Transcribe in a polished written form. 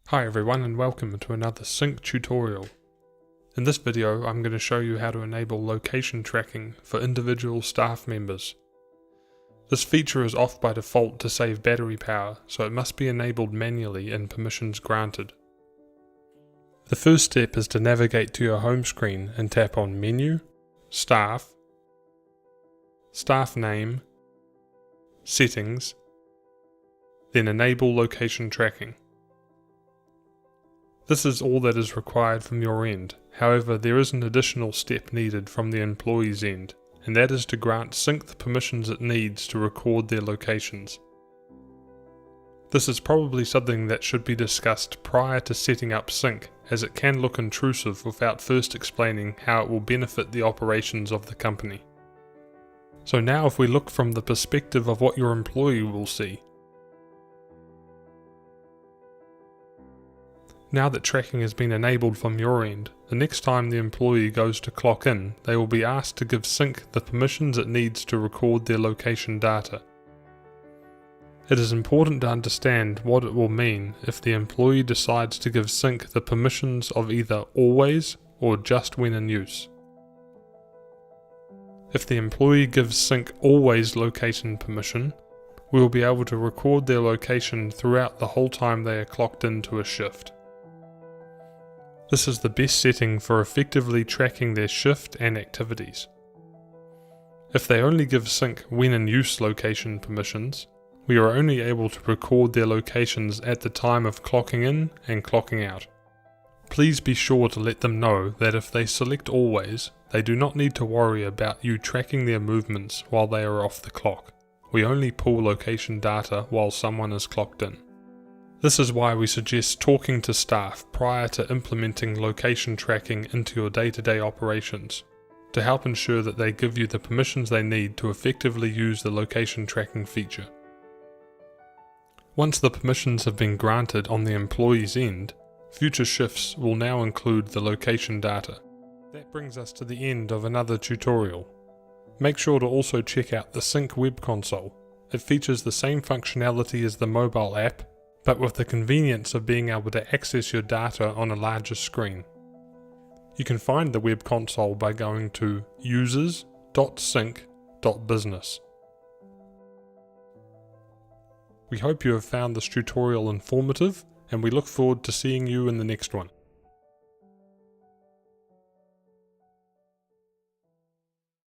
Hi everyone and welcome to another SINC tutorial. In this video I'm going to show you how to enable location tracking for individual staff members. This feature is off by default to save battery power, so it must be enabled manually in permissions granted. The first step is to navigate to your home screen and tap on Menu, Staff, Staff Name, Settings, then Enable Location Tracking. This is all that is required from your end. However, there is an additional step needed from the employee's end, and that is to grant SINC the permissions it needs to record their locations. This is probably something that should be discussed prior to setting up SINC, as it can look intrusive without first explaining how it will benefit the operations of the company. So now if we look from the perspective of what your employee will see. Now that tracking has been enabled from your end, the next time the employee goes to clock in, they will be asked to give SINC the permissions it needs to record their location data. It is important to understand what it will mean if the employee decides to give SINC the permissions of either always or just when in use. If the employee gives SINC always location permission, we will be able to record their location throughout the whole time they are clocked into a shift. This is the best setting for effectively tracking their shift and activities. If they only give SINC when in use location permissions, we are only able to record their locations at the time of clocking in and clocking out. Please be sure to let them know that if they select always, they do not need to worry about you tracking their movements while they are off the clock. We only pull location data while someone is clocked in. This is why we suggest talking to staff prior to implementing location tracking into your day-to-day operations, to help ensure that they give you the permissions they need to effectively use the location tracking feature. Once the permissions have been granted on the employee's end, future shifts will now include the location data. That brings us to the end of another tutorial. Make sure to also check out the SINC web console. It features the same functionality as the mobile app, but with the convenience of being able to access your data on a larger screen. You can find the web console by going to users.sinc.business. We hope you have found this tutorial informative, and we look forward to seeing you in the next one.